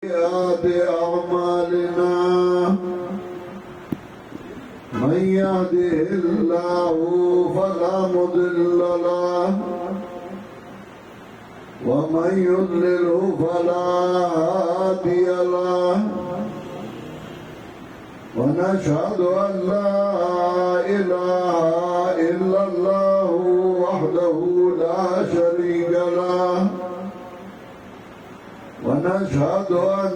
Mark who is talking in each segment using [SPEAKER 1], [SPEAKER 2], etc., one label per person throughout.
[SPEAKER 1] سيئات أعمالنا من يهده الله فلا مضل له ومن يضلله فلا هادي له ونشهد أن لا إله إلا الله وحده لا شريك له ونشهد أن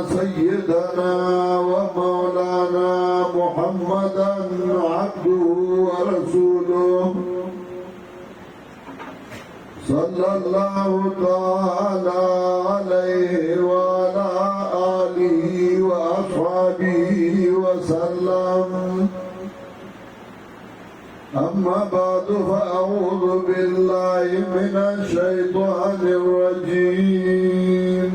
[SPEAKER 1] سيدنا ومولانا محمدا عبده ورسوله صلى الله تعالى عليه وعلى آله وأصحابه وسلم أما بعد فأعوذ بالله من الشيطان الرجيم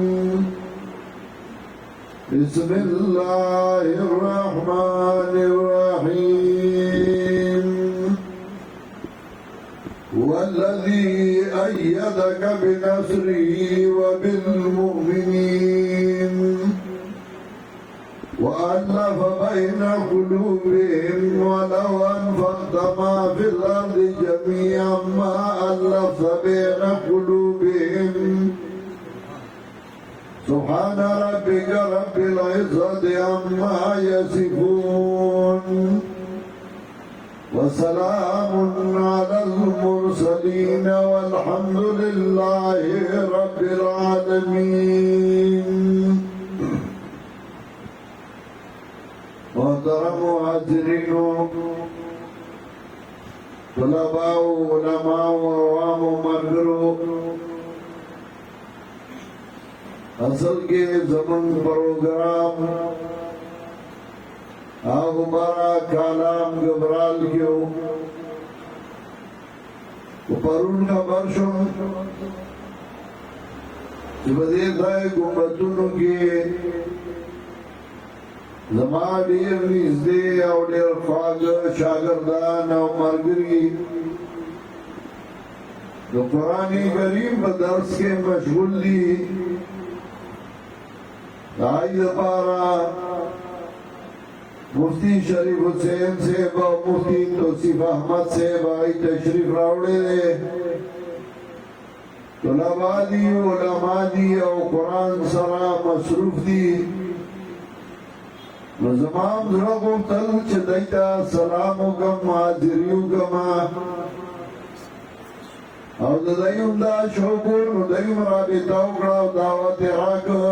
[SPEAKER 1] بسم الله الرحمن الرحيم هو الذي أيدك بنصره وبالمؤمنين وألف بين قلوبهم ولو أنفقت ما في الأرض جميعا ما ألفت بين قلوبهم سبحان ربك رب العزة عما يصفون وسلام على المرسلين والحمد لله رب العالمين. محترم حاضرین طلباء علماء عوام مرګرو اصل کې زمون پروګرام هغه بارا کلام غبرال کېو او پرون خبر شو چې بده ځای ګمبتونو کې زما ډیر نږدې او ډیر خواږه شاګردان او ملګري د قرآن کریم په درس کې مشغول دي. د هغې لپاره مفتی شریف حسین صاحب او مفتی توصیف احمد صاحب هغوی تشریف راوړی دی. طلبا دي علما دي او قرآن سره مصروف دي. نو زمان زړه غوښتل چې دوی ته سلام وکړم حاضري وکړم او د دوی هم دا شوق و نو دوی هم رابطه وکړه او دعوت یې راکړه.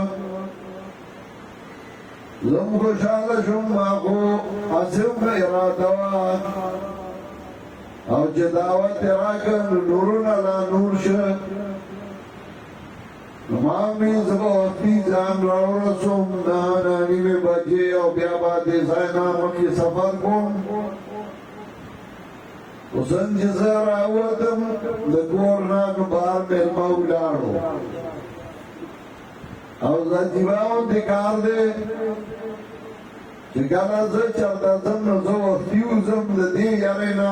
[SPEAKER 1] زه هم خوشحاله شوم ما خو هسې هم اراده وه او چې دعوت یې راکړه نو نورونه لا نور شه. مامی زبا وقتی ځان راورسوم نهه نیمې بجې او بیا به دې ځای نه مخکې سفر کوم. اوس چې زه راووتم د کور نه نو بهر مېلمه ولاړو او عجیبه غوندې کار دی چې کله زه چېرته ځم نو زه وختي وځم د دې یارې نه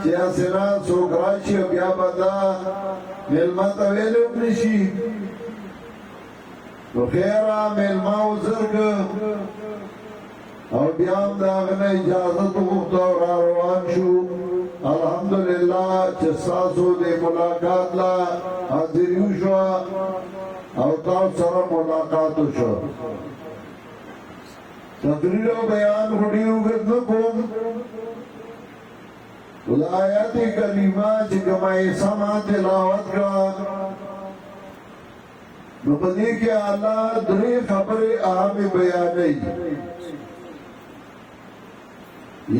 [SPEAKER 1] چې هسې نه څوک راشي بیا به دا مېلمه ته ویلی هم نه شي. نو خیره مېلمه وزرګ او بیا هم د هغه نه اجازت وغوښته او را روان شو. الحمدلله چې ستاسو د ملاقات له حاضري وشوه او تاسو سره ملاقات وشو. تقریر او بیان خو ډېر اوږد نه کوم خو د آیات کریمه چې کومه یې سمه تلاوت کړه نو په دې کې الله درې خبرې اهمې بیانوي.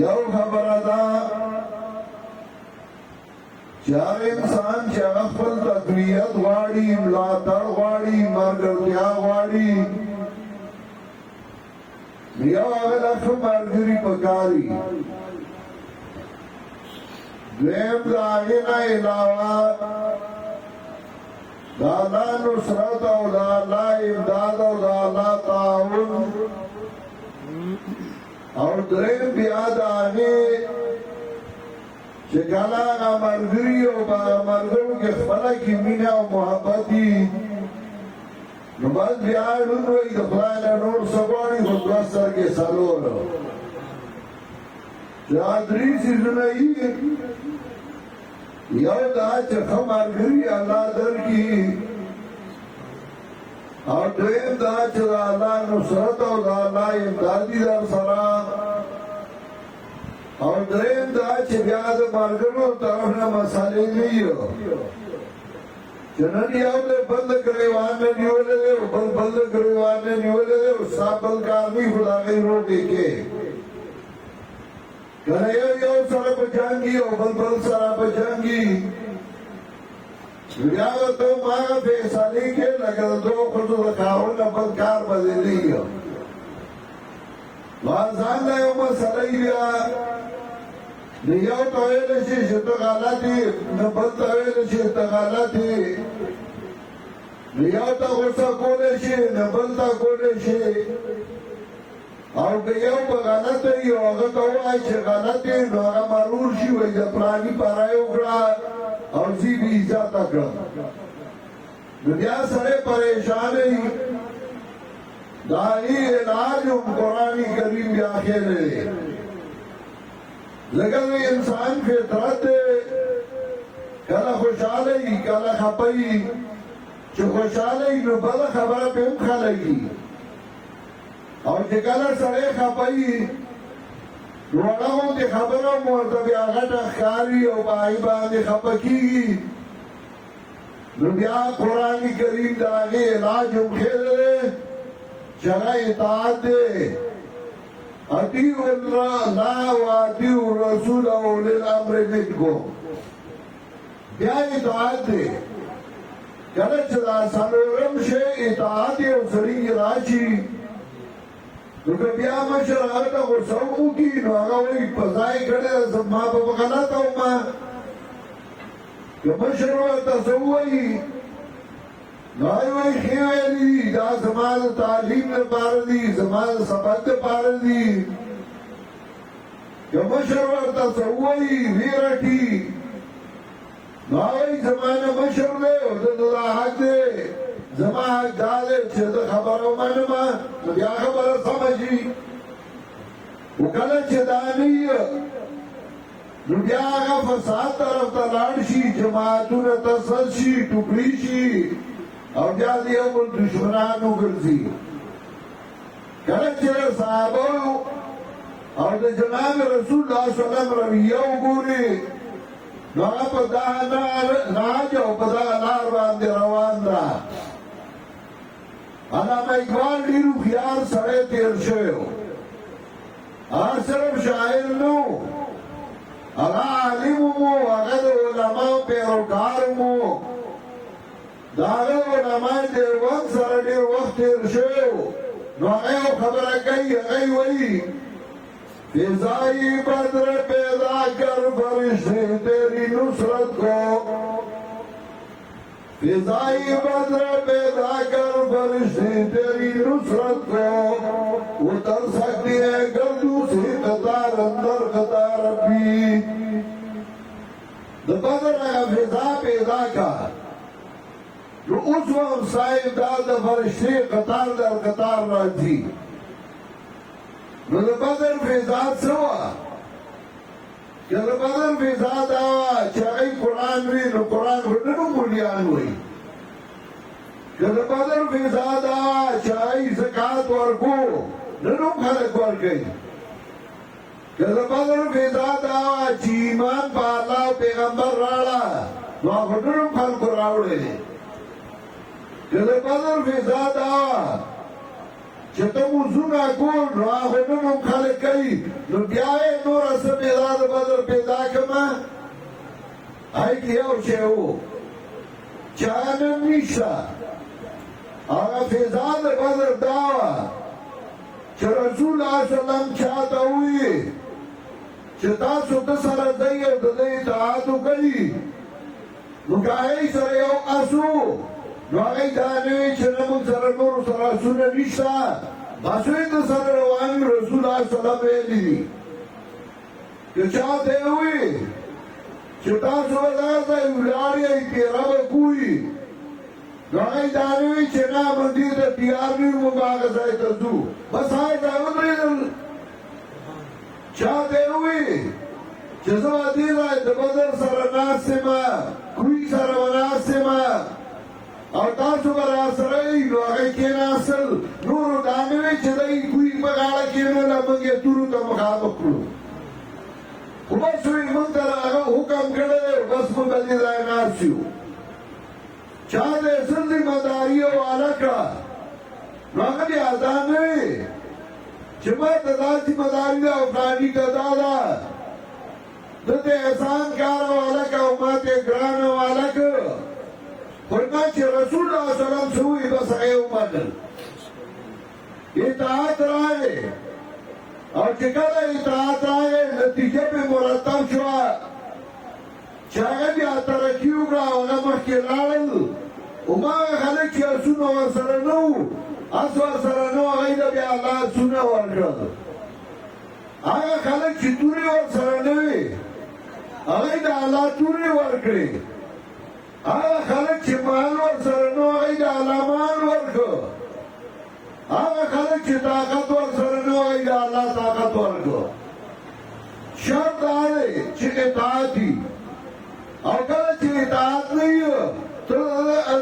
[SPEAKER 1] یو خبره ده چې هغه انسان چې هغه خپل تقویت غواړي ملاتړ غواړي ملګرتیا غواړي نو یو هغه له ښه ملګري پکاري. دویم د هغې نه علاوه دا اللہ نصرت او دا اللہ امداد او دا اللہ تعاون او درین بیاد آگے چې کله هغه ملګري او هغه ملګرو کې خپله کې مینه او محبت دي نو بس بیا ډون وای د خدای نه نور سګوړي خو دوستر کې سالور دا درې سيزونه یې یو دا چې خمرګري الله درکې او دویم دا چې الله نصرت او الله امدادي در سره او دریم دا چې بیا د مارګرو طرف نه مسالې نه یو جنن یو له بند کړوان نه نیولې او بل بند کړوان نه نیولې او سابل کارني خدای روټي کې کله یو سره بچانګي او بل سره بچانګي بیا ته ما فیصله کې لګل دوه خو د کارونه بل کار بدلېږي وازان له یو مسله بیا دیو تویل شي چې ته غلطي نه بل تویل شي ته غلطي دیو ته غوسه کولې شي نه بل ته کولې شي او که یو په غلطه یو هغه ته وایي چې غلطي نو هغه مرور شي وایي د پلاني پرای وکړه او زی بي عزت کړه نو بیا سره پریشان وي دا یې علاج قرآن کریم بیا خېلې لگل انسان فطرت کلا خوشحالی کلا خپئی چو خوشحالی نو بل خبر پیم خلگی او چه کلا سڑے خپئی روڑاو دی خبرو مرتبی آغت اخکاری او بائی باندی خپکی نو بیا قرآن کریم داغی علاج ہم خیل رے چگہ اطاعت دے اطیعوا الله واطیعوا الرسول واولی الامر منکم بیا اطاعت دی کله چې دا څلورم شی اطاعت یو سړي راشي نو بیا مشر هغه ته غوسه وکړي نو هغه وایي په ځای کړی زما په غلطه ومه که مشر ورته څه ووایي نو وایي ښې ویلي دا زما د تعلیم لپاره دي زما د سبق لپاره دي که مشر ورته څه ووایي ویې رټي نو وایي زما نه مشر دی او د ده دا حق دی زما حق دا دی چې زه خبره ومنمه نو بیا خبره سمه شي خو کله چې دا نه نو بیا هغه فساد طرف ته لاړ شي جماعتونه تسل شي ټوکړي شي او بیا د یو بل دشمنانو ګرځي کله چې صحابه او د جناب رسول الله صلی الله علیه وسلم رویه وګوري نو هغه په دغه نهج او په دغه لار باندې روان ده علامه اقبال ډېر هوښیار سړی تېر شوی و هغه صرف شاعر نه و هغه عالم و هغه د علماو پیروکار و د هغه علما دیوبند سره ډېر وخت تېر شوی و نو هغه یو خبره کوي هغه یې وایي فضائی بدر پیدا کر فرشتے تیری نصرت کو فضائی بدر پیدا کر فرشتے تیری نصرت کو اتر سکتی ہے گردو سے قطار اندر قطار بھی دا بدر فضا پیدا کر جو اس وقت صاحب دال دا فرشتے قطار در قطار راځي نو د بدر فضا څه وه که د بدر فضا دا وه چې هغوی قرآن وي نو قرآن خو نه نو مولیان وایي که د بدر فضا دا وه چې هغوی زکات ورکو نه نو خلک ورکوي که د بدر فضا دا وه چې ایمان په الله او پیغمبر راړه نو هغه نه نو خلکو راوړی دی که د بدر فضا دا وه چې ته موضوعونه کول نو هغه نه هم خلک کوي نو بیا یې نوره څه پیدا د بدر پیدا کړمه هغې کې یو شی و چې هغه نن نشته هغه فضا د بدر دا وه چې رسول الله صلی الله علیه وسلم چاته ووایي چې تاسو ده سره ځئ او د ده اطاعت وکړئ نو که هغې سره یو اس و نو هغوی دا نه وي چې نه موږ سره نورو سره اسونه نشته باسوی د سره روان رسول الله صلی الله علیه ویلي دي که چا ته یې ووایي چې تاسو به دغه ځای ولاړ یئ تېره به کوئ نو هغه دا نه وایي چې نه موږ دې ته تیار نه یو موږ هغه ځای ته ځو بس هغه ځای ودرېدل چا ته یې وویل چې زه به دې ځای د بدر سره ناست یم کوی سره به ناست یم او تاسو به راسره یې نو هغه کېناستل نورو دا نه وایي چې دی کوی په غاړه کېنوله موږ یې تورو ته مخامخ کړو خو بس وایي موږ ته هغه حکم کړی بس موږ به دې ځای ناست یو چا دې څه ذمهداري حواله کړه نو هغه بیا دا نه وایي چې ما ته دا ذمهداري ده او فلاني ته دا ده ده ته احسان کار حواله کړه او ما ته ګران حواله کړه فرمایي چې رسول الله صلی الله علیه وسلم څه وایي بس هغه یې ومنل اطاعت راغی او چې کله اطاعت راغی نتیجه پې مرتب شوه چې هغه بیا ترقي وکړه او هغه مخکې لاړل هماغه خلک چې آسونه ورسره نه وو آس ورسره نه وو هغوی ته بیا الله آسونه ورکړل هغه خلک چې تورې ورسره نه وې هغوی ته الله تورې ورکړې هغه خلک چې مال ورسره نه وو هغوی ته الله مال ورکړ هغه خلک چې طاقت ورسره نه وو هغوی ته الله طاقت ورکړ شرط دا دی چې اطاعت وي او کله چې اطاعت نه وي ته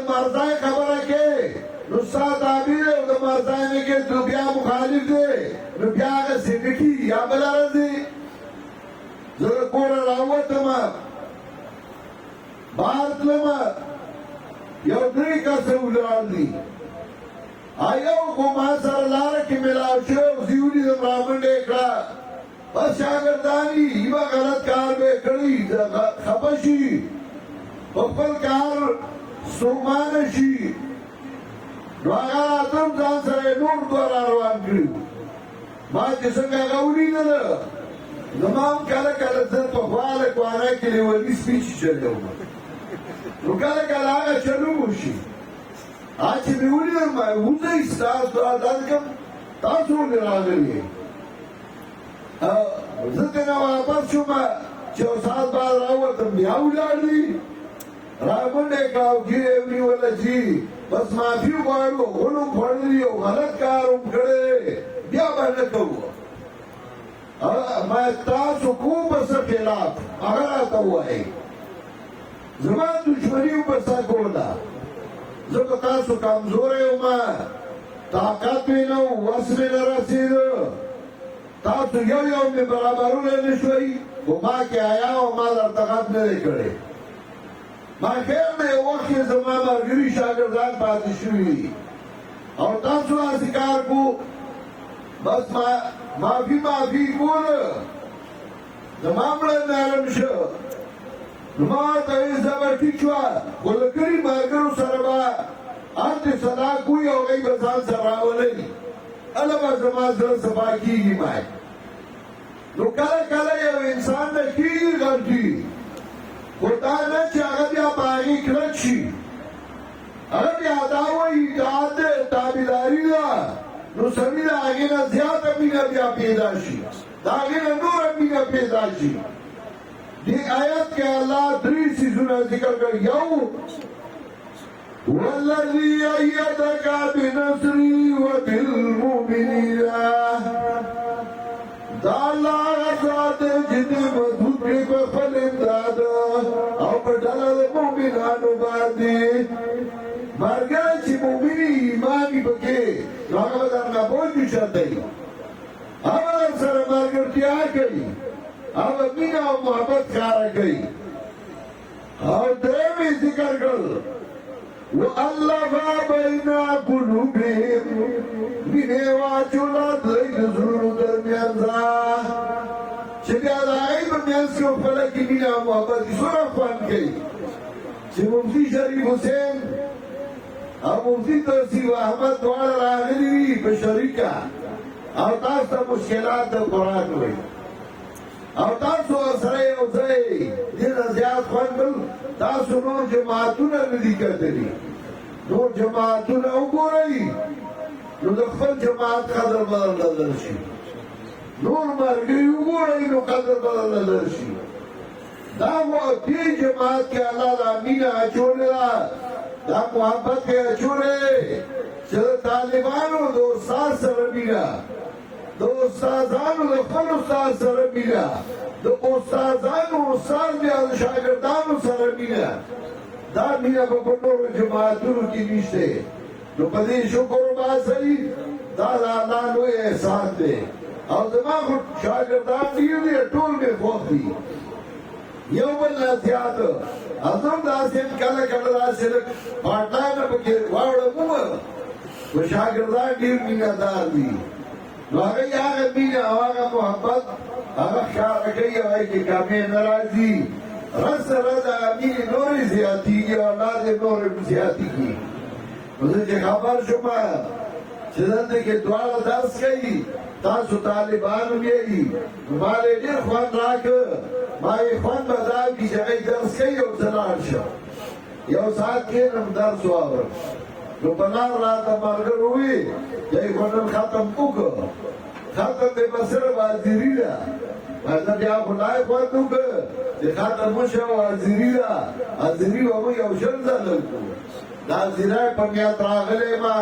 [SPEAKER 1] مرزای خبره کوې نو ستا تعبیر او د مرزای نه کې نو بیا مخالف دی نو بیا هغسې نه کېږي یا بله راځي زه د کوره راووتم بهر تلم یو 3 کسه ولاړ دي یو خو ما سره لاره کې میلاو شو زه یې ولیدم رامنډه یې کړه بس شاګردانی یوه غلط کار به کړی خفه شي په خپل کار ستومانه شي نو هغه راتلم ځان سره یې نور دوه را روان کړي ما چې څنګه هغه ولیدله زما هم کله کله زه پخوا لکوانه کې لیوني سپیچ چلوم نو کله کله هغه چلوم وشي چې مې ولیدل ما وځئ ستاسو دا کوم تاسو ولې راغلي زه ترې واپس شوم چې یو ساعت بعد راووتم بیا ولاړ دي رامنډه یې کړه او ګیرې یې ونیوله چې بس معافي وغواړو غول هم خوړلي او غلط کار هم کړی بیا به نه کوو ما تاسو کوم په څه خلاف هغه راته ووایئ زما دشمني هم په څه کوله زه په تاسو کمزوری یم طاقت مې نه و وس مې نه رسېده تاسو یو مې برابرونه نه شوئ خو ما کې حیا او ما درته غږ نه دی کړی ما خیر نه یو وخت کې زما ملګري شاګردان پاتې شوي او تاسو هسې کار کو بس معافي کوله زما مړه نرم شه نو ما ورته ویل زه به ټیک شوه خو له کلي ملګرو سره به هلته صدا کوي او هغوی به ځان سره راولئ هله به زما زړه صفا کېږي مای نو کله کله یو انسان نه کېږي غلطي خو دا نه چې هغه بیا په هغې کلک شي هغه بیا دا وایي اطاعت دی تابعداري ده نو سړي د هغې نه زیاته مینه بیا پیدا شي د هغې نه نوره مینه پیدا شي دی آیت کې الله 3 څیزونه ذکر کړي یو والذي أيدك بنصره وبالمؤمنين دا الله ذات جن مضبوط کې په خپل امداد او په ډله د مؤمنانو باندې مارګه چې مؤمني ایماني پکې هغه به درنه بوج شته هغه سره مارګرتیا کوي هغه مینه او محبت ښکاره کوي او درېیم یې ذکر کړل وَأَلَّفَ بَيْنَ قُلُوبِهِمْ مینې واچوله د دوی د زړونو ترمنځ چې بیا د هغوی په منځ کې خپله کې مینه او محبت کې څومره خوند کوي چې مفتي شریف حسین او مفتي توصیف احمد دواړه راغلي وي په شریکه او تاسو ته مشکلات د قرآن وایي او تاسو سره یو ځای دې نه زیات خوند بل تاسو نور جماعتونه نه دي کتلي نور جماعتونه وګورئ نو د خپل جماعت قدر بدل شي نور مرګري وګورئ نو قدر بدل شي دا و دې جماعت کې الله د مینه اچولې ده دا محبت کې اچولې چې د طالبانو د استاد سره مینه د استادانو د خپل استاد سره مینه د استادانو استاد بیا د شاګردانو سره مینه دا مینه په نورو جماعتونو کې نشته نو په دې شکر وباسئ دا د الله لوی احسان دی او زما خو شاګردان ډېر دي ټول مې خوښ دي یو بل نه زیات ازم داسې کله کله داسې پاټانه پکې واوړم و شاګردان ډېر مینهدار دي نو هغه مینه او هغه محبت هغه ښکاره کوي او هغې کې کمې نه راځي رس سره د هغه مینې نورې زیاتېږي او الله دې نورې زیاتېږي نو زه چې خبر شوم چې دلته کې دواړه درس کوي تاسو طالبان یې ما له ډېر خوند راکړ ما یې خوند به دا وي چې هغوی درس کوي او زه لاړ شم یو ساعت کښېنم درس واورم نو په لار راته ملګرو وویل دی خو نن ختم وکړ ختم دی به صرف حاضري ده زه بیا خو لا یې خوند وکړ چې ختم وشم حاضري ده حاضري به موږ یو شل ځله وکړو دا حاضرۍ په نیت راغلی ما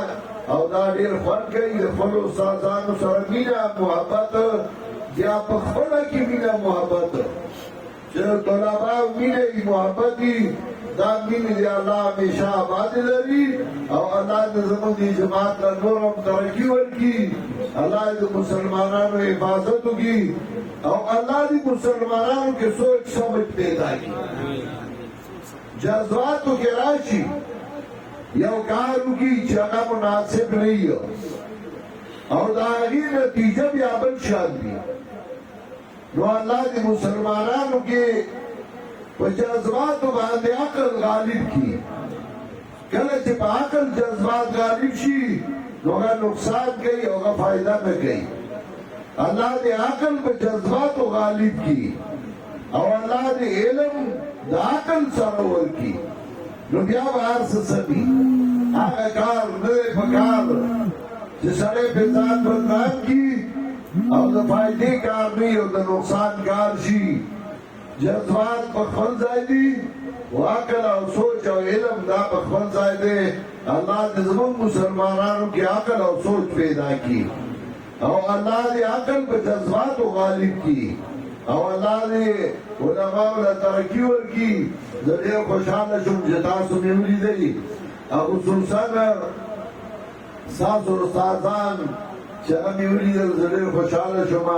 [SPEAKER 1] او دا ډېر خوند کوي د خپلو استادانو سره مینه محبت بیا په خپله کې مینه محبت چې طلباو مینه وي محبت وي دا مینې دی الله همیشه آبادې لري او الله دې زموږ دې جماعت ته نور هم ترقي ورکړي الله دې مسلمانانو حفاظت وکړي او الله دې مسلمانانو کې سوچ سمجھ پیدا کړي جذباتو کې راشي یو کار وکړي چې هغه مناسب نه وي او د هغې نتیجه بیا بل شان وي نو الله دې مسلمانانو کې په جذباتو باندې عقل غالب کړي کله چې په عقل جذبات غالب شي نو هغه نقصان کوي او هغه فایده نه کوي الله دې عقل په جذباتو غالب کړي او الله دې علم د عقل سره ورکړي نو بیا به هر څه سمي هغه کار نه دی پکار چې سړی پرې ځان بدنام کړي او د فایدې کار نه وي او د نقصان کار شي جذبات په خپل ځای دي او عقل او سوچ او علم دا په خپل ځای دی الله دې زموږ مسلمانانو کې عقل او سوچ پیدا کړي او الله دې عقل په جذباتو غالب کړي او الله دې علماو له ترقي ورکړي زه ډېر خوشحاله شوم چې تاسو مې ولیدلي او خصوصا ستاسو استادان چې هغه مې ولیدل زه ډېر خوشحاله شوم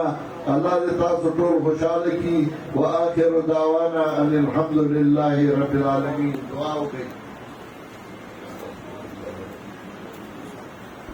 [SPEAKER 1] الله دې تاسو ټول خوشحاله کړي واخر دعوانا ان الحمد لله رب العالمین دعا وکړئ